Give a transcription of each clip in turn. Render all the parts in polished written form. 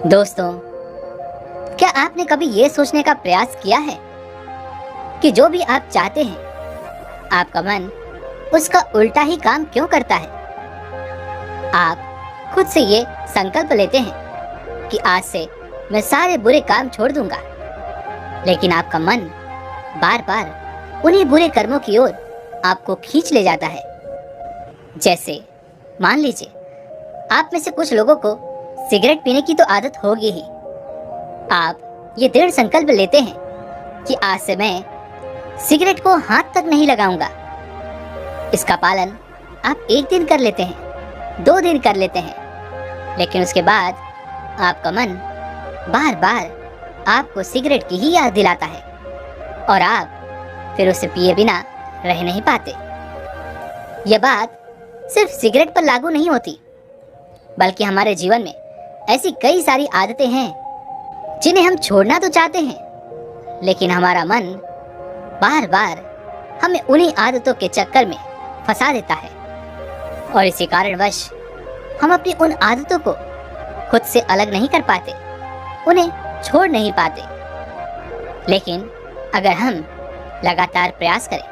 दोस्तों, क्या आपने कभी ये सोचने का प्रयास किया है कि जो भी आप चाहते हैं, आपका मन उसका उल्टा ही काम क्यों करता है? आप खुद से ये संकल्प लेते हैं कि आज से मैं सारे बुरे काम छोड़ दूंगा, लेकिन आपका मन बार बार उन्हीं बुरे कर्मों की ओर आपको खींच ले जाता है। जैसे मान लीजिए, आप में से कुछ लोगों को सिगरेट पीने की तो आदत होगी ही। आप ये दृढ़ संकल्प लेते हैं कि आज से मैं सिगरेट को हाथ तक नहीं लगाऊंगा। इसका पालन आप 1 दिन कर लेते हैं, 2 दिन कर लेते हैं, लेकिन उसके बाद आपका मन बार बार आपको सिगरेट की ही याद दिलाता है और आप फिर उसे पिए बिना रह नहीं पाते। यह बात सिर्फ सिगरेट पर लागू नहीं होती, बल्कि हमारे जीवन में ऐसी कई सारी आदतें हैं जिन्हें हम छोड़ना तो चाहते हैं, लेकिन हमारा मन बार बार हमें उन्हीं आदतों के चक्कर में फंसा देता है और इसी कारणवश हम अपनी उन आदतों को खुद से अलग नहीं कर पाते, उन्हें छोड़ नहीं पाते। लेकिन अगर हम लगातार प्रयास करें,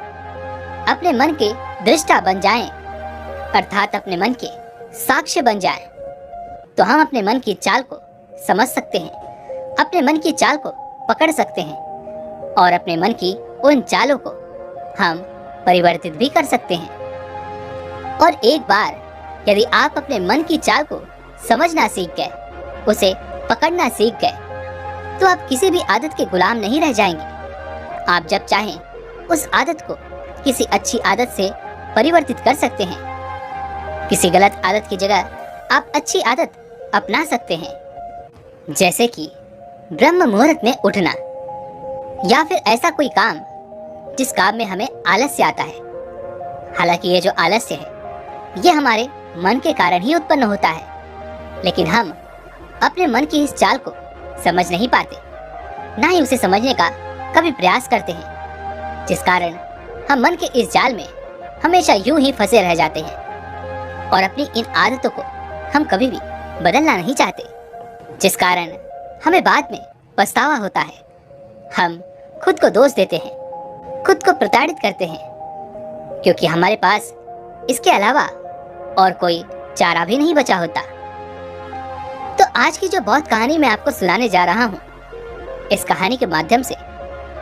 अपने मन के दृष्टा बन जाएं, अर्थात अपने मन के साक्ष्य बन जाएं, तो हम अपने मन की चाल को समझ सकते हैं, अपने मन की चाल को पकड़ सकते हैं और अपने मन की उन चालों को हम परिवर्तित भी कर सकते हैं। और एक बार यदि आप अपने मन की चाल को समझना सीख गए, उसे पकड़ना सीख गए, तो आप किसी भी आदत के गुलाम नहीं रह जाएंगे। आप जब चाहें उस आदत को किसी अच्छी आदत से परिवर्तित कर सकते हैं। किसी गलत आदत की जगह आप अच्छी आदत अपना सकते हैं, जैसे कि ब्रह्म मुहूर्त में उठना, या फिर ऐसा कोई काम जिस काम में हमें आलस्य आता है। हालांकि ये जो आलस्य है, ये हमारे मन के कारण ही उत्पन्न होता है, लेकिन हम अपने मन की इस चाल को समझ नहीं पाते, ना ही उसे समझने का कभी प्रयास करते हैं, जिस कारण हम मन के इस जाल में हमेशा यूं ही फंसे रह जाते हैं और अपनी इन आदतों को हम कभी भी बदलना नहीं चाहते, जिस कारण हमें बाद में पछतावा होता है। हम खुद को दोष देते हैं, खुद को प्रताड़ित करते हैं, क्योंकि हमारे पास इसके अलावा और कोई चारा भी नहीं बचा होता। तो आज की जो बहुत कहानी मैं आपको सुनाने जा रहा हूँ, इस कहानी के माध्यम से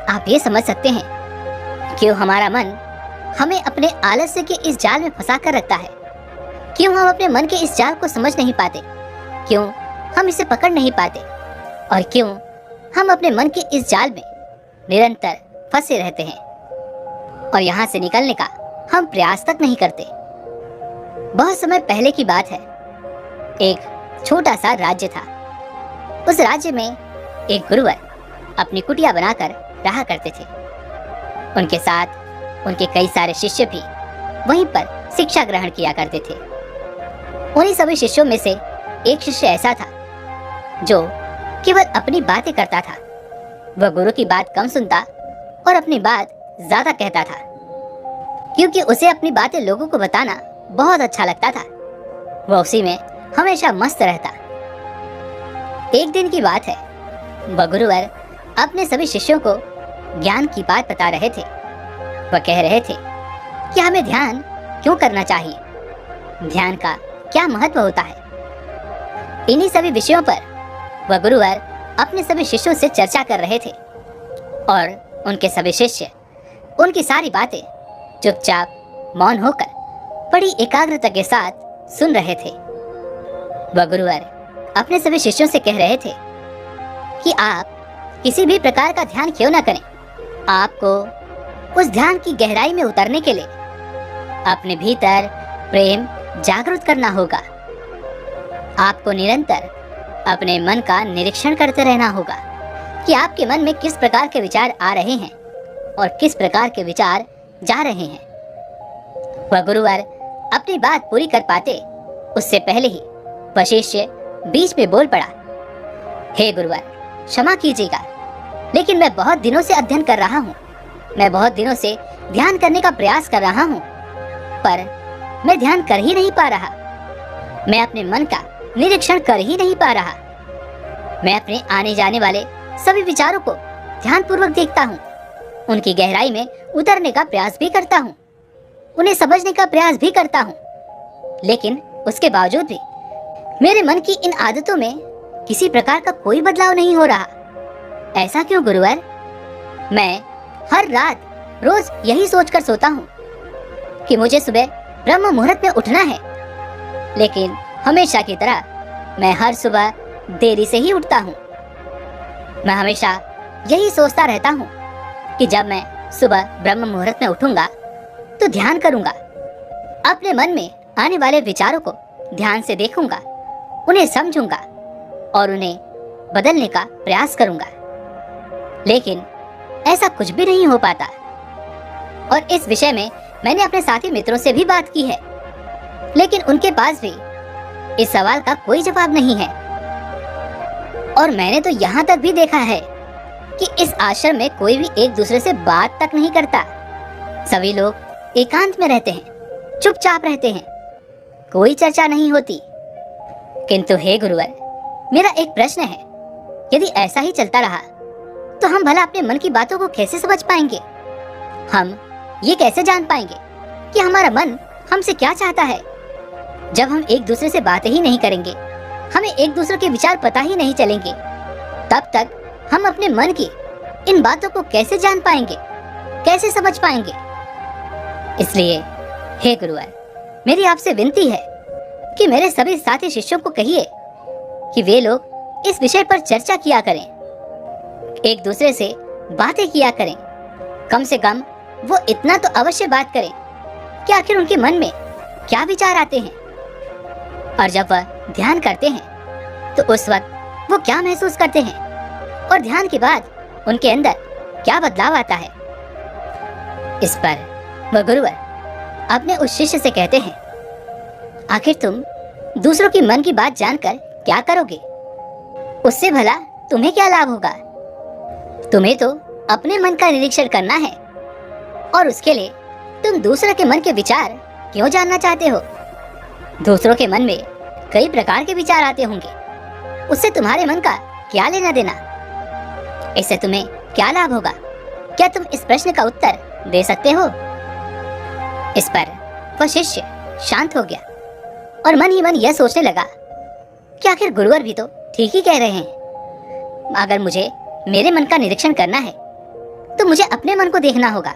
आप ये समझ सकते हैं क्यों हमारा मन हमें अपने आलस्य के इस जाल में फंसा कर रखता है, क्यों हम अपने मन के इस जाल को समझ नहीं पाते, क्यों हम इसे पकड़ नहीं पाते और क्यों हम अपने मन के इस जाल में निरंतर फंसे रहते हैं और यहाँ से निकलने का हम प्रयास तक नहीं करते। बहुत समय पहले की बात है, एक छोटा सा राज्य था। उस राज्य में एक गुरुवर अपनी कुटिया बनाकर रहा करते थे। उनके साथ उनके कई सारे शिष्य भी वहीं पर शिक्षा ग्रहण किया करते थे। उन्हीं सभी शिष्यों में से एक शिष्य ऐसा था जो केवल अपनी बातें करता था। वह गुरु की बात कम सुनता और अपनी बात ज्यादा कहता था, क्योंकि उसे अपनी बातें लोगों को बताना बहुत अच्छा लगता था। वह उसी में हमेशा मस्त रहता। एक दिन की बात है, वह गुरुवर अपने सभी शिष्यों को ज्ञान की बात बता रहे थे। वह कह रहे थे कि हमें ध्यान क्यों करना चाहिए, ध्यान का क्या महत्व होता है। इन्हीं सभी विषयों पर वह गुरुवर अपने सभी शिष्यों से चर्चा कर रहे थे और उनके सभी शिष्य उनकी सारी बातें चुपचाप मौन होकर बड़ी एकाग्रता के साथ सुन रहे थे। वह गुरुवर अपने सभी शिष्यों से कह रहे थे कि आप किसी भी प्रकार का ध्यान क्यों ना करें, आपको उस ध्यान की गहराई में उतरने के लिए अपने भीतर प्रेम जागृत करना होगा। आपको निरंतर अपने मन का निरीक्षण करते रहना होगा कि आपके मन में किस प्रकार के विचार आ रहे हैं और किस प्रकार के विचार जा रहे हैं। वह गुरुवर अपनी बात पूरी कर पाते उससे पहले ही वह शिष्य बीच में बोल पड़ा, हे गुरुवर, क्षमा कीजिएगा, लेकिन मैं बहुत दिनों से अध्ययन कर रहा हूँ, मैं बहुत दिनों से ध्यान करने का प्रयास कर रहा हूँ, पर मैं ध्यान कर ही नहीं पा रहा। मैं अपने मन का निरीक्षण कर ही नहीं पा रहा। मैं अपने आने जाने वाले सभी विचारों को ध्यानपूर्वक देखता हूँ, उनकी गहराई में उतरने का प्रयास भी करता हूँ, उन्हें समझने का प्रयास भी करता हूँ। लेकिन उसके बावजूद भी मेरे मन की इन आदतों में किसी प्रकार का कोई बदलाव नहीं हो रहा। ऐसा क्यों गुरुवर? मैं हर रात रोज यही सोचकर सोता हूँ कि मुझे सुबह ब्रह्म मुहूर्त में उठना है, लेकिन हमेशा की तरह मैं हर सुबह देरी से ही उठता हूँ। मैं हमेशा यही सोचता रहता हूँ कि जब मैं सुबह ब्रह्म मुहूर्त में उठूंगा तो ध्यान करूंगा, अपने मन में आने वाले विचारों को ध्यान से देखूंगा, उन्हें समझूंगा और उन्हें बदलने का प्रयास करूंगा। लेकिन ऐसा कुछ भी नहीं हो पाता। और इस विषय में मैंने अपने साथी मित्रों से भी बात की है, लेकिन उनके पास भी इस सवाल का कोई जवाब नहीं है। और मैंने तो यहाँ तक भी देखा है कि इस आश्रम में कोई भी एक दूसरे से बात तक नहीं करता। सभी लोग एकांत में रहते हैं, चुपचाप रहते हैं, कोई चर्चा नहीं होती। किंतु हे गुरुवर, मेरा एक प्रश्न है, यदि ऐसा ही चलता रहा तो हम भला अपने मन की बातों को कैसे समझ पाएंगे? हम ये कैसे जान पाएंगे कि हमारा मन हमसे क्या चाहता है? जब हम एक दूसरे से बातें ही नहीं करेंगे, हमें एक दूसरे के विचार पता ही नहीं चलेंगे, तब तक हम अपने मन की इन बातों को कैसे जान पाएंगे, कैसे समझ पाएंगे? इसलिए हे गुरुवर, मेरी आपसे विनती है कि मेरे सभी साथी शिष्यों को कहिए कि वे लोग इस विषय पर चर्चा किया करें, एक दूसरे से बातें किया करें। कम से कम वो इतना तो अवश्य बात करें कि आखिर उनके मन में क्या विचार आते हैं, और जब वह ध्यान करते हैं तो उस वक्त वो क्या महसूस करते हैं, और ध्यान के बाद उनके अंदर क्या बदलाव आता है। इस पर वह गुरुवर अपने उस शिष्य से कहते हैं, आखिर तुम दूसरों की मन की बात जानकर क्या करोगे? उससे भला तुम्हें क्या लाभ होगा? तुम्हें तो अपने मन का निरीक्षण करना है, और उसके लिए तुम दूसरों के मन के विचार क्यों जानना चाहते हो? दूसरों के मन में कई प्रकार के विचार आते होंगे, उससे तुम्हारे मन का क्या लेना देना? इससे तुम्हें क्या लाभ होगा? क्या तुम इस प्रश्न का उत्तर दे सकते हो? इस पर वह शिष्य शांत हो गया और मन ही मन यह सोचने लगा कि आखिर गुरुवर भी तो ठीक ही कह रहे हैं। अगर मुझे मेरे मन का निरीक्षण करना है तो मुझे अपने मन को देखना होगा,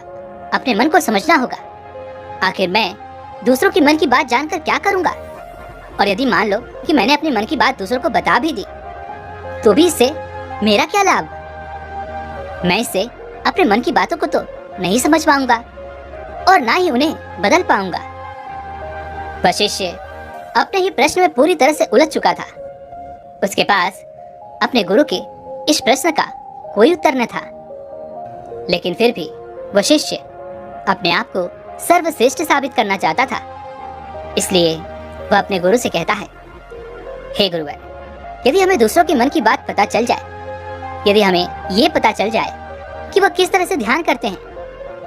अपने मन को समझना होगा। आखिर मैं दूसरों की मन की बात जानकर क्या करूंगा? और यदि मान लो कि मैंने अपने मन की बात दूसरों को बता भी दी तो भी इससे मेरा क्या लाभ? मैं इससे अपने मन की बातों को तो नहीं समझ पाऊंगा और ना ही उन्हें बदल पाऊंगा। वह शिष्य अपने ही प्रश्न में पूरी तरह से उलझ चुका था। उसके पास अपने गुरु के इस प्रश्न का कोई उत्तर न था, लेकिन फिर भी वह शिष्य अपने आप को सर्वश्रेष्ठ साबित करना चाहता था। इसलिए वह अपने गुरु से कहता है, हे गुरुवर, यदि हमें दूसरों के मन की बात पता चल जाए, यदि हमें ये पता चल जाए कि वह किस तरह से ध्यान करते हैं,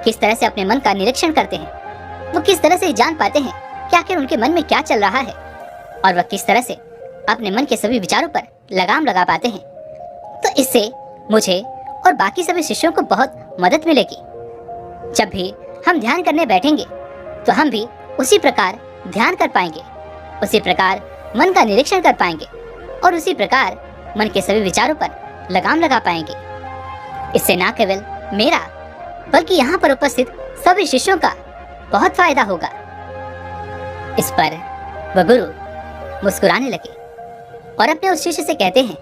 किस तरह से अपने मन का निरीक्षण करते हैं, वो किस तरह से जान पाते हैं कि आखिर उनके मन में क्या चल रहा है, और वह किस तरह से अपने मन के सभी विचारों पर लगाम लगा पाते हैं, तो इससे मुझे और बाकी सभी शिष्यों को बहुत मदद मिलेगी। जब भी हम ध्यान करने बैठेंगे तो हम भी उसी प्रकार ध्यान कर पाएंगे, उसी प्रकार मन का निरीक्षण कर पाएंगे और उसी प्रकार मन के सभी विचारों पर लगाम लगा पाएंगे। इससे न केवल मेरा बल्कि यहाँ पर उपस्थित सभी शिष्यों का बहुत फायदा होगा। इस पर वह गुरु मुस्कुराने लगे और अपने उस शिष्य से कहते हैं,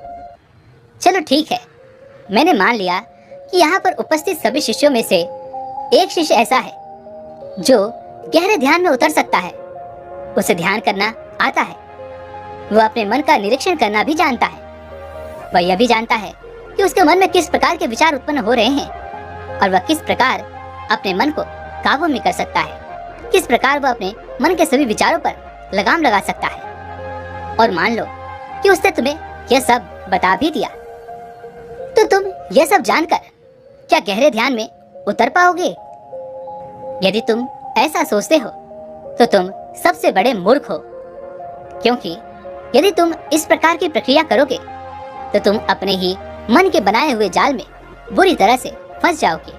चलो ठीक है, मैंने मान लिया कि यहाँ पर उपस्थित सभी शिष्यों में से एक शिष्य ऐसा है जो गहरे ध्यान में उतर सकता है, उसे ध्यान करना आता है, वह अपने मन का निरीक्षण करना भी जानता है, वह यह भी जानता है कि उसके मन में किस प्रकार के विचार उत्पन्न हो रहे हैं और वह किस प्रकार अपने मन को काबू में कर सकता है, किस प्रकार वह अपने मन के सभी विचारों पर लगाम लगा सकता है। और मान लो कि उसने तुम्हें यह सब बता भी दिया, तो तुम यह सब जानकर क्या गहरे ध्यान में उतर पाओगे? यदि तुम ऐसा सोचते हो तो तुम सबसे बड़े मूर्ख हो, क्योंकि यदि तुम इस प्रकार की प्रक्रिया करोगे तो तुम अपने ही मन के बनाए हुए जाल में बुरी तरह से फंस जाओगे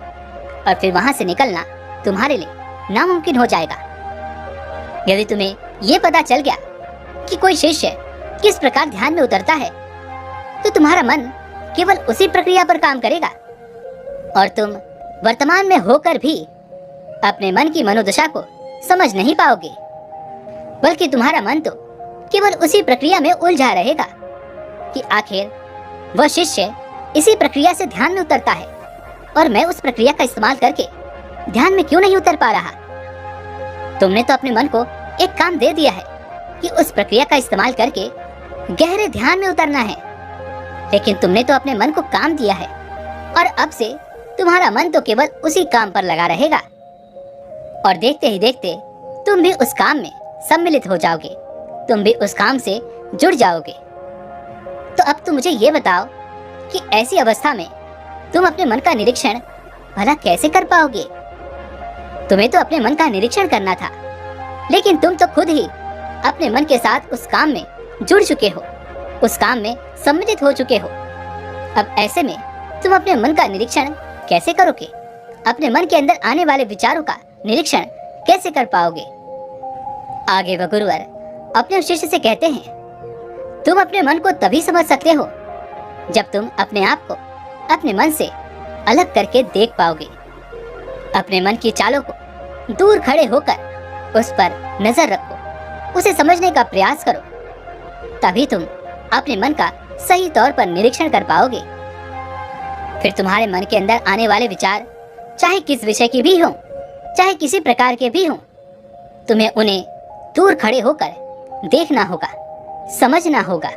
और फिर वहां से निकलना तुम्हारे लिए नामुमकिन हो जाएगा। यदि तुम्हें ये पता चल गया कि कोई शिष्य किस प्रकार ध्यान में उतरता है, तो तुम्हारा मन केवल उसी प्रक्रिया पर काम करेगा और तुम वर्तमान में होकर भी अपने मन की मनोदशा को समझ नहीं पाओगे, बल्कि तुम्हारा मन तो केवल उसी प्रक्रिया में उलझा रहेगा कि आखिर वह शिष्य इसी प्रक्रिया से ध्यान में उतरता है और मैं उस प्रक्रिया का इस्तेमाल करके ध्यान में क्यों नहीं उतर पा रहा। तुमने तो अपने मन को एक काम दे दिया है कि उस प्रक्रिया का इस्तेमाल करके गहरे ध्यान में उतरना है, लेकिन तुमने तो अपने मन को काम दिया है और अब से तुम्हारा मन तो केवल उसी काम पर लगा रहेगा और देखते ही देखते तुम भी उस काम में सम्मिलित हो जाओगे, तुम भी उस काम से जुड़ जाओगे। तो अब तुम मुझे ये बताओ कि ऐसी अवस्था में तुम अपने मन का निरीक्षण भला कैसे कर पाओगे। तुम्हें तो अपने मन का निरीक्षण करना था, लेकिन तुम तो खुद ही अपने मन के साथ उस काम में जुड़ चुके हो, उस काम में सम्मिलित हो चुके हो। अब ऐसे में तुम अपने मन का निरीक्षण कैसे करोगे, अपने मन के अंदर आने वाले विचारों का निरीक्षण कैसे कर पाओगे। आगे वह गुरुवर अपने शिष्य से कहते हैं, तुम अपने मन को तभी समझ सकते हो जब तुम अपने आप को अपने मन से अलग करके देख पाओगे। अपने मन की चालों को दूर खड़े होकर उस पर नजर रखो, उसे समझने का प्रयास करो, तभी तुम अपने मन का सही तौर पर निरीक्षण कर पाओगे। फिर तुम्हारे मन के अंदर आने वाले विचार चाहे किस विषय के भी हों, चाहे किसी प्रकार के भी हों, तुम्हें उन्हें दूर खड़े होकर देखना होगा, समझना होगा,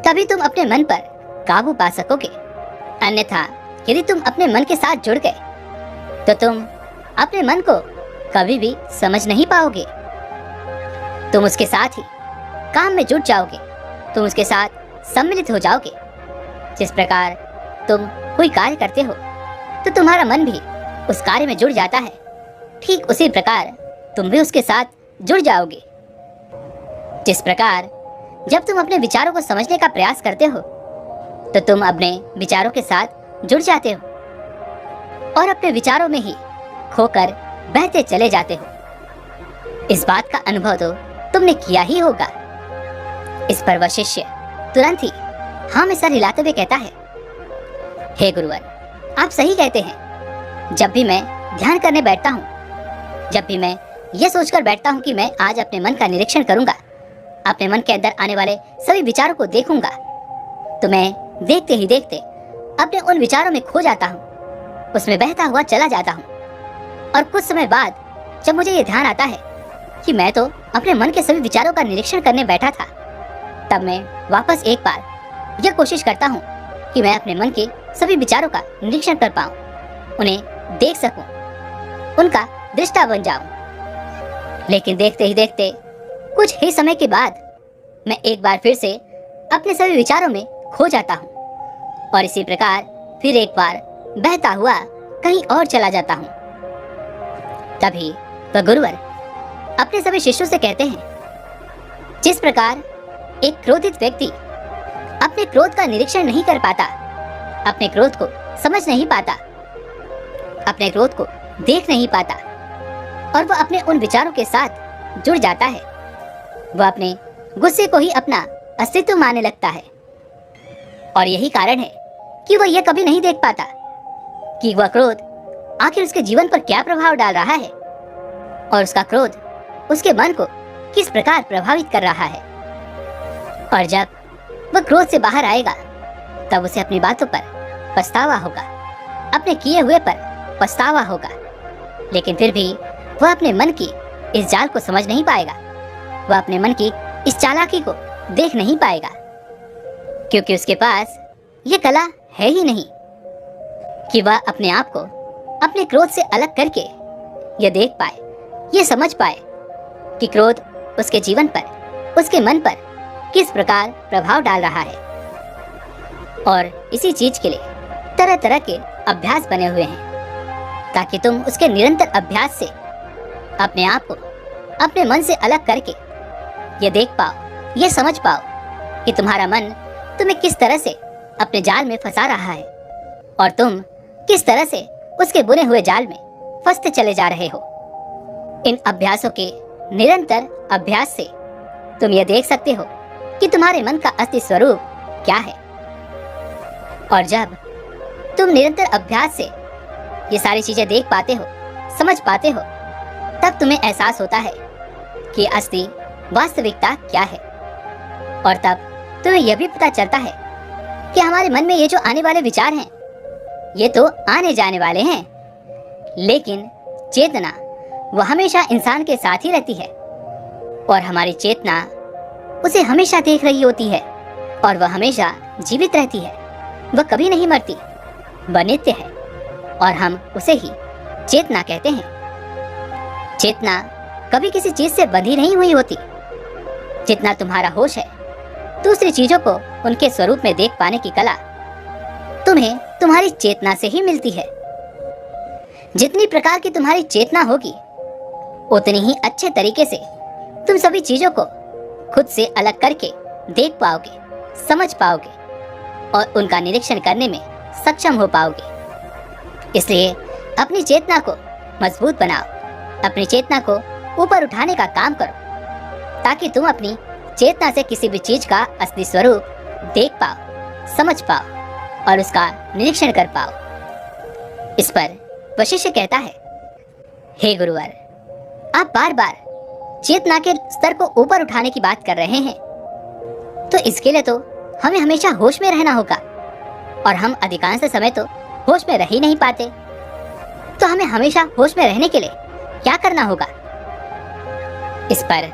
तभी तुम अपने मन पर काबू पा सकोगे। अन्यथा यदि तुम अपने मन के साथ जुड़ गए तो तुम अपने मन को कभी भी समझ नहीं पाओगे। तुम उसके साथ ही काम में जुट जाओगे, तुम उसके साथ सम्मिलित हो जाओगे। जिस प्रकार तुम कोई कार्य करते हो तो तुम्हारा मन भी उस कार्य में जुड़ जाता है, ठीक उसी प्रकार तुम भी उसके साथ जुड़ जाओगे। जिस प्रकार जब तुम अपने विचारों को समझने का प्रयास करते हो तो तुम अपने विचारों के साथ जुड़ जाते हो और अपने विचारों में ही खोकर बहते चले जाते हो। इस बात का अनुभव तो तुमने किया ही होगा। इस पर वह शिष्य तुरंत ही हाँ में सर हिलाते हुए कहता है, हे गुरुवर, आप सही कहते हैं। जब भी मैं ध्यान करने बैठता हूँ, जब भी मैं ये सोचकर बैठता हूँ कि मैं आज अपने मन का निरीक्षण करूंगा, अपने मन के अंदर आने वाले सभी विचारों को देखूंगा, तो मैं देखते ही देखते अपने उन विचारों में खो जाता हूँ, उसमें बहता हुआ चला जाता हूँ। और कुछ समय बाद जब मुझे ये ध्यान आता है कि मैं तो अपने मन के सभी विचारों का निरीक्षण करने बैठा था, तब मैं वापस एक बार यह कोशिश करता हूँ कि मैं अपने मन के सभी विचारों का निरीक्षण कर पाऊँ, उन्हें देख सकूं, उनका दृष्टा बन जाऊं। लेकिन देखते ही देखते कुछ ही समय के बाद मैं एक बार फिर से अपने सभी विचारों में खो जाता हूँ और इसी प्रकार फिर एक बार बहता हुआ कहीं और चला जाता हूँ। तभी वह गुरुवर अपने सभी शिष्यों से कहते हैं, जिस प्रकार एक क्रोधित व्यक्ति अपने क्रोध का निरीक्षण नहीं कर पाता, अपने क्रोध को समझ नहीं पाता, अपने क्रोध को देख नहीं पाता और वह अपने उन विचारों के साथ जुड़ जाता है, वह अपने गुस्से को ही अपना अस्तित्व मानने लगता है। और यही कारण है कि वह यह कभी नहीं देख पाता कि वह क्रोध आखिर उसके जीवन पर क्या प्रभाव डाल रहा है और उसका क्रोध उसके मन को किस प्रकार प्रभावित कर रहा है। और जब वह क्रोध से बाहर आएगा तब उसे अपनी बातों पर पछतावा होगा, अपने किए हुए पर पछतावा होगा, लेकिन फिर भी वह अपने मन की इस जाल को समझ नहीं पाएगा, वह अपने मन की इस चालाकी को देख नहीं पाएगा, क्योंकि उसके पास ये कला है ही नहीं कि वह अपने आप को अपने क्रोध से अलग करके ये देख पाए, ये समझ पाए कि क्रोध उसके जीवन पर, उसके मन पर किस प्रकार प्रभाव डाल रहा है। और इसी चीज के लिए तरह तरह के अभ्यास बने हुए हैं, ताकि तुम उसके निरंतर अभ्यास से अपने आप को अपने मन से अलग करके ये देख पाओ, ये समझ पाओ कि तुम्हारा मन तुम्हें किस तरह से अपने जाल में फंसा रहा है और तुम किस तरह से उसके बुने हुए जाल में फंसते चले जा रहे हो। इन अभ्यासों के निरंतर अभ्यास से तुम यह देख सकते हो कि तुम्हारे मन का असली स्वरूप क्या है। और जब तुम निरंतर अभ्यास से ये सारी चीजें देख पाते हो, समझ पाते हो, तब तुम्हें एहसास होता है कि असली वास्तविकता क्या है। और तब तुम्हें यह भी पता चलता है कि हमारे मन में ये जो आने वाले विचार हैं, ये तो आने जाने वाले हैं, लेकिन चेतना वह हमेशा इंसान के साथ ही रहती है और हमारी चेतना उसे हमेशा देख रही होती है और वह हमेशा जीवित रहती है। वह कभी नहीं मरती, वह नित्य है और हम उसे ही चेतना कहते हैं। चेतना कभी किसी चीज से बंधी नहीं हुई होती। जितना तुम्हारा होश है, दूसरी चीजों को उनके स्वरूप में देख पाने की कला तुम्हें तुम्हारी चेतना से ही मिलती है। जितनी प्रकार की तुम्हारी चेतना होगी, उतनी ही अच्छे तरीके से तुम सभी चीजों को खुद से अलग करके देख पाओगे, समझ पाओगे और उनका निरीक्षण करने में सक्षम हो पाओगे। इसलिए अपनी चेतना को मजबूत बनाओ, अपनी चेतना को ऊपर उठाने का काम करो, ताकि तुम अपनी चेतना से किसी भी चीज का असली स्वरूप देख पाओ, समझ पाओ और उसका निरीक्षण कर पाओ। इस पर वशिष्ठ कहता है, हे गुरुवर, आप बार बार चेतना के स्तर को ऊपर उठाने की बात कर रहे हैं, तो इसके लिए तो हमें हमेशा होश में रहना होगा और हम अधिकांश समय तो होश में रह ही नहीं पाते। तो हमें हमेशा होश में रहने के लिए क्या करना होगा? इस पर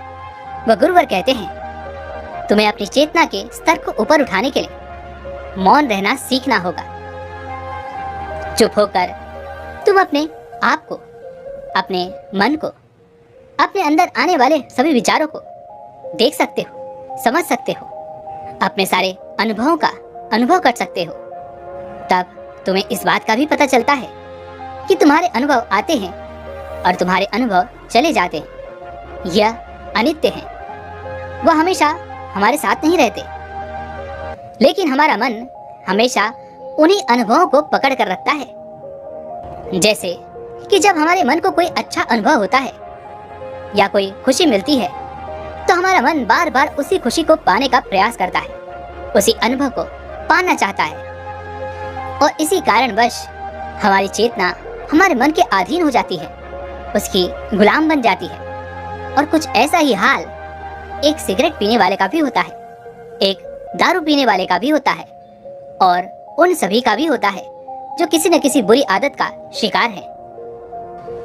वह गुरुवर कहते हैं, तुम्हें अपनी चेतना के स्तर को ऊपर उठाने के लिए मौन रहना सीखना होगा। चुप होकर तुम अपने आप को, अपने मन को, अपने अंदर आने वाले सभी विचारों को देख सकते हो, समझ सकते हो, अपने सारे अनुभवों का अनुभव कर सकते हो। तब तुम्हें इस बात का भी पता चलता है कि तुम्हारे अनुभव आते हैं और तुम्हारे अनुभव चले जाते हैं। यह अनित्य है, वह हमेशा हमारे साथ नहीं रहते, लेकिन हमारा मन हमेशा उन्हीं अनुभवों को पकड़ कर रखता है। जैसे कि जब हमारे मन को कोई अच्छा अनुभव होता है या कोई खुशी मिलती है, तो हमारा मन बार बार उसी खुशी को पाने का प्रयास करता है, उसी अनुभव को पाना चाहता है और इसी कारणवश हमारी चेतना हमारे मन के अधीन हो जाती है, उसकी गुलाम बन जाती है। और कुछ ऐसा ही हाल एक सिगरेट पीने वाले का भी होता है, एक दारू पीने वाले का भी होता है और उन सभी का भी होता है जो किसी न किसी बुरी आदत का शिकार है।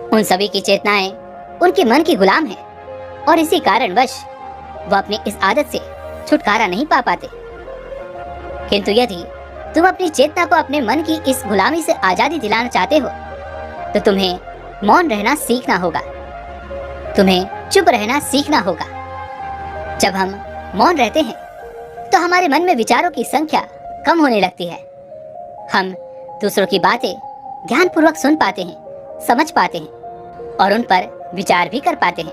उन सभी की चेतनाएं उनके मन की गुलाम है और इसी कारणवश वह अपनी इस आदत से छुटकारा नहीं पा पाते। किंतु यदि तुम अपनी चेतना को अपने मन की इस गुलामी से आजादी दिलाना चाहते हो, तो तुम्हें मौन रहना सीखना होगा, तुम्हें चुप रहना सीखना होगा। जब हम मौन रहते हैं तो हमारे मन में विचारों की संख्या कम होने लगती है। हम दूसरों की बातें ध्यानपूर्वक सुन पाते हैं, समझ पाते हैं और उन पर विचार भी कर पाते हैं,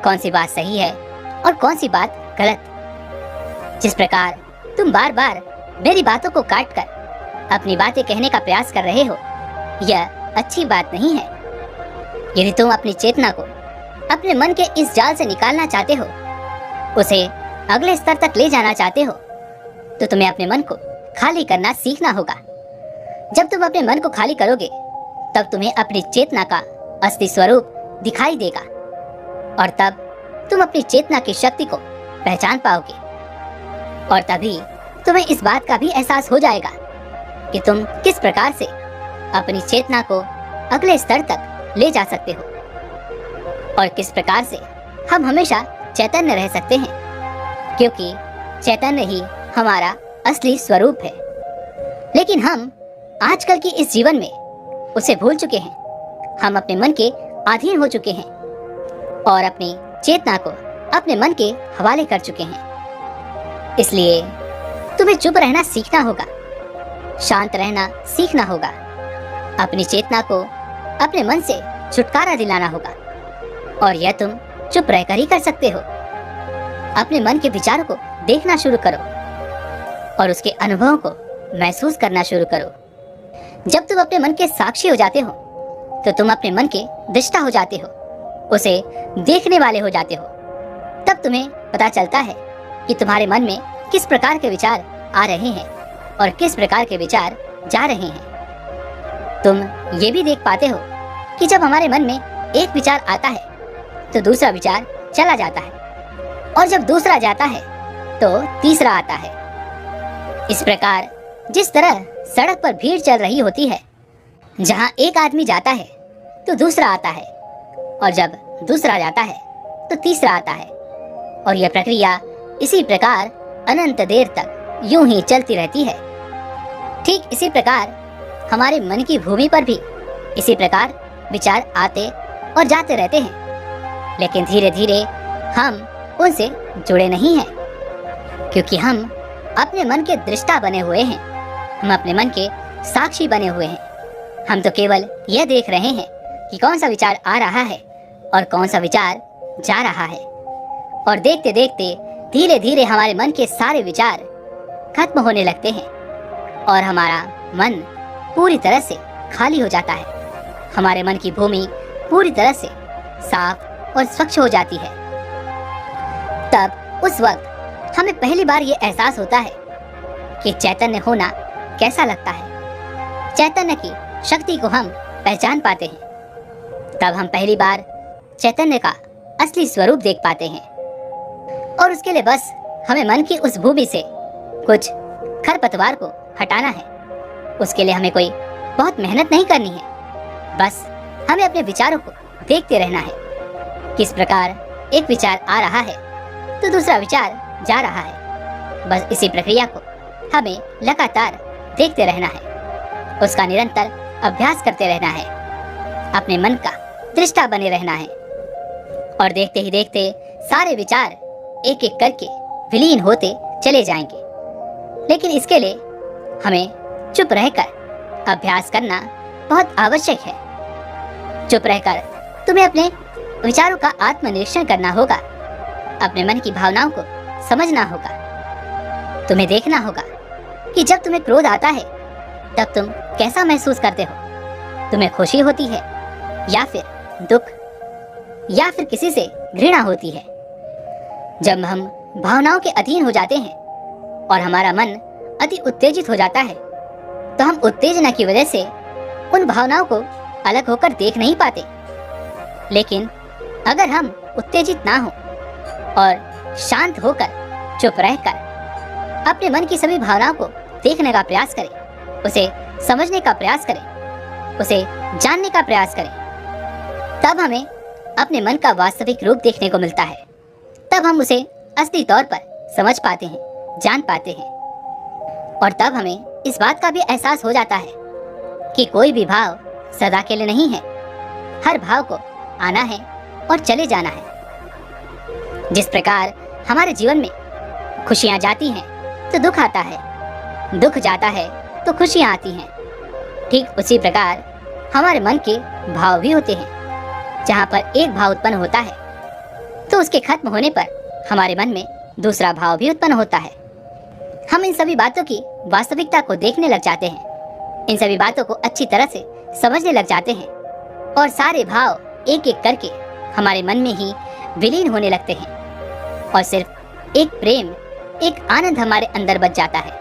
कौन सी बात सही है और कौन सी बात गलत। जिस प्रकार तुम बार बार मेरी बातों को काट कर अपनी बातें कहने का प्रयास कर रहे हो, यह अच्छी बात नहीं है। यदि तुम अपनी चेतना को अपने मन के इस जाल से निकालना चाहते हो, उसे अगले स्तर तक ले जाना चाहते हो, तो तुम्हें अपने मन को खाली करना सीखना होगा। जब तुम अपने मन को खाली करोगे, तब तुम्हें अपनी चेतना का असली स्वरूप दिखाई देगा और तब तुम अपनी चेतना की शक्ति को पहचान पाओगे और तभी तुम्हें इस बात का भी एहसास हो जाएगा कि तुम किस प्रकार से अपनी चेतना को अगले स्तर तक ले जा सकते हो और किस प्रकार से हम हमेशा चैतन्य रह सकते हैं, क्योंकि चैतन्य ही हमारा असली स्वरूप है। लेकिन हम आजकल की इस जीवन में उसे भूल चुके हैं। हम अपने मन के अधीन हो चुके हैं और अपनी चेतना को अपने मन के हवाले कर चुके हैं। इसलिए तुम्हें चुप रहना सीखना होगा, शांत रहना सीखना होगा, अपनी चेतना को अपने मन से छुटकारा दिलाना होगा और यह तुम चुप रहकर ही कर सकते हो। अपने मन के विचारों को देखना शुरू करो, और उसके अनुभवों को महसूस करना शुरू करो। जब तुम अपने मन के साक्षी हो जाते हो तो तुम अपने मन के दृष्टा हो जाते हो, उसे देखने वाले हो जाते हो। तब तुम्हें पता चलता है कि तुम्हारे मन में किस प्रकार के विचार आ रहे हैं और किस प्रकार के विचार जा रहे हैं। तुम ये भी देख पाते हो कि जब हमारे मन में एक विचार आता है तो दूसरा विचार चला जाता है, और जब दूसरा जाता है तो तीसरा आता है। इस प्रकार जिस तरह सड़क पर भीड़ चल रही होती है, जहां एक आदमी जाता है तो दूसरा आता है, और जब दूसरा जाता है तो तीसरा आता है, और यह प्रक्रिया इसी प्रकार अनंत देर तक यूं ही चलती रहती है। ठीक इसी प्रकार हमारे मन की भूमि पर भी इसी प्रकार विचार आते और जाते रहते हैं, लेकिन धीरे धीरे हम उनसे जुड़े नहीं हैं, क्योंकि हम अपने मन के दृष्टा बने हुए हैं, हम अपने मन के साक्षी बने हुए हैं। हम तो केवल यह देख रहे हैं कि कौन सा विचार आ रहा है और कौन सा विचार जा रहा है, और देखते देखते धीरे धीरे हमारे मन के सारे विचार खत्म होने लगते हैं और हमारा मन पूरी तरह से खाली हो जाता है। हमारे मन की भूमि पूरी तरह से साफ और स्वच्छ हो जाती है। तब उस वक्त हमें पहली बार ये एहसास होता है कि चैतन्य होना कैसा लगता है। चैतन्य की शक्ति को हम पहचान पाते हैं। तब हम पहली बार चैतन्य का असली स्वरूप देख पाते हैं, और उसके लिए बस हमें मन की उस भूमि से कुछ खरपतवार को हटाना है। उसके लिए हमें कोई बहुत मेहनत नहीं करनी है, बस हमें अपने विचारों को देखते रहना है। किस प्रकार एक विचार आ रहा है तो दूसरा विचार जा रहा है। बस इसी प्रक्रिया को हमें लगातार देखते रहना है, उसका निरंतर अभ्यास करते रहना है, अपने मन का दृष्टा बने रहना है, और देखते ही देखते सारे विचार एक एक करके विलीन होते चले जाएंगे। लेकिन इसके लिए हमें चुप रहकर अभ्यास करना बहुत आवश्यक है। चुप रहकर तुम्हें अपने विचारों का आत्मनिरीक्षण करना होगा, अपने मन की भावनाओं को समझना होगा। तुम्हें देखना होगा कि जब तुम्हें क्रोध आता है तब तुम कैसा महसूस करते हो। तुम्हें खुशी होती है या फिर दुख, या फिर किसी से घृणा होती है। जब हम भावनाओं के अधीन हो जाते हैं और हमारा मन अति उत्तेजित हो जाता है तो हम उत्तेजना की वजह से उन भावनाओं को अलग होकर देख नहीं पाते। लेकिन अगर हम उत्तेजित ना हो और शांत होकर चुप रहकर अपने मन की सभी भावनाओं को देखने का प्रयास करें, उसे समझने का प्रयास करें, उसे जानने का प्रयास करें, तब हमें अपने मन का वास्तविक रूप देखने को मिलता है। तब हम उसे असली तौर पर समझ पाते हैं, जान पाते हैं, और तब हमें इस बात का भी एहसास हो जाता है कि कोई भी भाव सदा के लिए नहीं है। हर भाव को आना है और चले जाना है। जिस प्रकार हमारे जीवन में खुशियां जाती हैं तो दुख आता है, दुख जाता है तो खुशियां आती हैं, ठीक उसी प्रकार हमारे मन के भाव भी होते हैं। जहाँ पर एक भाव उत्पन्न होता है तो उसके खत्म होने पर हमारे मन में दूसरा भाव भी उत्पन्न होता है। हम इन सभी बातों की वास्तविकता को देखने लग जाते हैं, इन सभी बातों को अच्छी तरह से समझने लग जाते हैं, और सारे भाव एक एक करके हमारे मन में ही विलीन होने लगते हैं, और सिर्फ एक प्रेम, एक आनंद हमारे अंदर बच जाता है,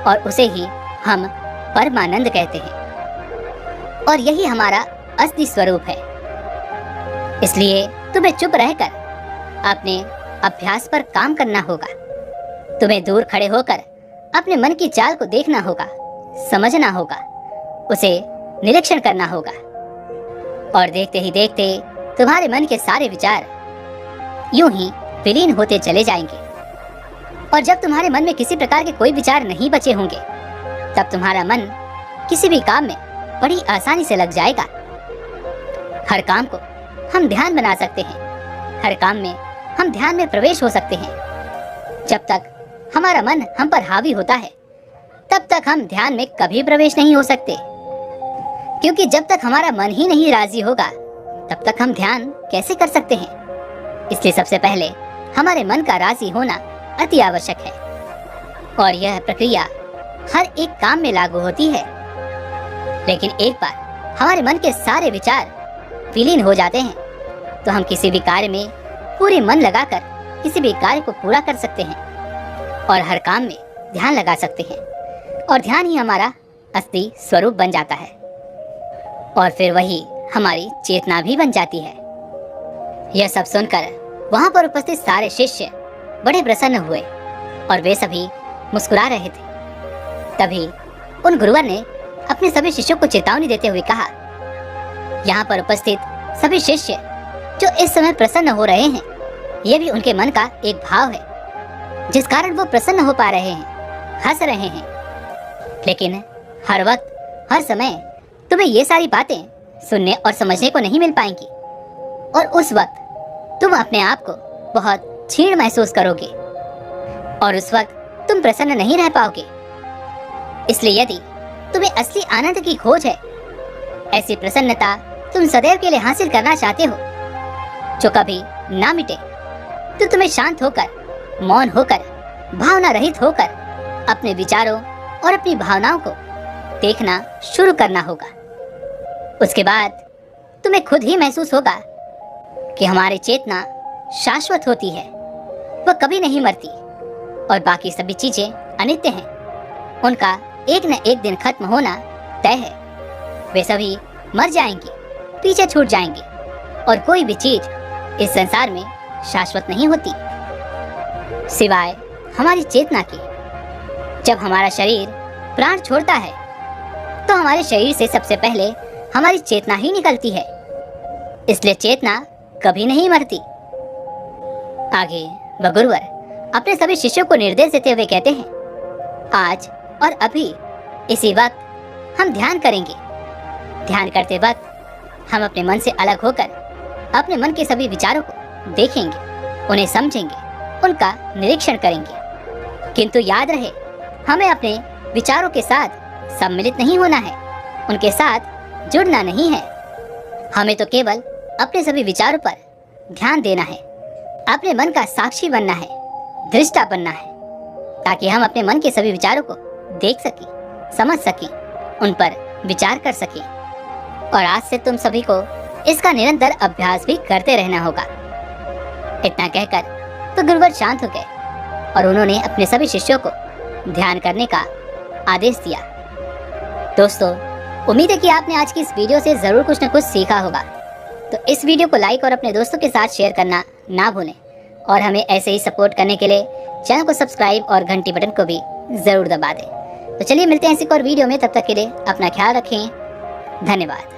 और उसे ही हम परमानंद कहते हैं। और यही हमारा असली स्वरूप है। इसलिए तुम्हें चुप रहकर अपने अभ्यास पर काम करना होगा। तुम्हें दूर खड़े होकर अपने मन की चाल को देखना होगा, समझना होगा, उसे निरीक्षण करना होगा, और देखते ही देखते तुम्हारे मन के सारे विचार यूं ही विलीन होते चले जाएंगे। और जब तुम्हारे मन में किसी प्रकार के कोई विचार नहीं बचे होंगे तब तुम्हारा मन किसी भी काम में बड़ी आसानी से लग जाएगा। हर काम को हम ध्यान बना सकते हैं, हर काम में हम ध्यान में प्रवेश हो सकते हैं। जब तक हमारा मन हम पर हावी होता है तब तक हम ध्यान में कभी प्रवेश नहीं हो सकते, क्योंकि जब तक हमारा मन ही नहीं राजी होगा तब तक हम ध्यान कैसे कर सकते हैं। इसलिए सबसे पहले हमारे मन का राजी होना अति आवश्यक है। और यह प्रक्रिया हर एक काम में लागू होती है। लेकिन एक बार हमारे मन के सारे विचार विलीन हो जाते हैं तो हम किसी भी कार्य में पूरे मन लगाकर किसी भी कार्य को पूरा कर सकते हैं और हर काम में ध्यान लगा सकते हैं और ध्यान ही हमारा असली स्वरूप बन जाता है और फिर वही हमारी चेतना भी बन जाती है। यह सब सुनकर वहां पर उपस्थित सारे शिष्य बड़े प्रसन्न हुए और वे सभी मुस्कुरा रहे थे। तभी उन गुरुवर ने अपने सभी शिष्यों को चेतावनी देते हुए कहा, यहाँ पर उपस्थित सभी शिष्य जो इस समय प्रसन्न हो रहे हैं, यह भी उनके मन का एक भाव है जिस कारण वो प्रसन्न हो पा रहे हैं, हंस रहे हैं। लेकिन हर वक्त हर समय तुम्हें ये सारी बातें सुनने और समझने को नहीं मिल पाएंगी और उस वक्त तुम अपने आप को बहुत क्षीण महसूस करोगे और उस वक्त तुम प्रसन्न नहीं रह पाओगे। इसलिए यदि तुम्हें असली आनंद की खोज है, ऐसी प्रसन्नता तुम सदैव के लिए हासिल करना चाहते हो जो कभी ना मिटे, तो तुम्हें शांत होकर, मौन होकर, भावना रहित होकर अपने विचारों और अपनी भावनाओं को देखना शुरू करना होगा। उसके बाद तुम्हें खुद ही महसूस होगा कि हमारी चेतना शाश्वत होती है, वह कभी नहीं मरती और बाकी सभी चीजें अनित्य हैं। उनका एक न एक दिन खत्म होना तय है। वे सभी मर जाएंगे, पीछे छूट जाएंगे और कोई भी चीज इस संसार में शाश्वत नहीं होती सिवाय हमारी चेतना के। जब हमारा शरीर प्राण छोड़ता है तो हमारे शरीर से सबसे पहले हमारी चेतना ही निकलती है, इसलिए चेतना कभी नहीं मरती। आगे वह गुरुवर अपने सभी शिष्यों को निर्देश देते हुए कहते हैं, आज और अभी इसी वक्त हम ध्यान करेंगे। ध्यान करते वक्त हम अपने मन से अलग होकर अपने मन के सभी विचारों को देखेंगे, उन्हें समझेंगे, उनका निरीक्षण करेंगे। किंतु याद रहे, हमें अपने विचारों के साथ सम्मिलित नहीं होना है, उनके साथ जुड़ना नहीं है। हमें तो केवल अपने सभी विचारों पर ध्यान देना है, अपने मन का साक्षी बनना है, दृष्टा बनना है, ताकि हम अपने मन के सभी विचारों को देख सकें, समझ सकें, उन पर विचार कर सकें। और आज से तुम सभी को इसका निरंतर अभ्यास भी करते रहना होगा। इतना कहकर तो गुरुवर शांत हो गए और उन्होंने अपने सभी शिष्यों को ध्यान करने का आदेश दिया। दोस्तों, उम्मीद है कि आपने आज की इस वीडियो से जरूर कुछ न कुछ सीखा होगा। तो इस वीडियो को लाइक और अपने दोस्तों के साथ शेयर करना ना भूलें और हमें ऐसे ही सपोर्ट करने के लिए चैनल को सब्सक्राइब और घंटी बटन को भी जरूर दबा दें। तो चलिए मिलते हैं इसी एक और वीडियो में, तब तक के लिए अपना ख्याल रखें। धन्यवाद।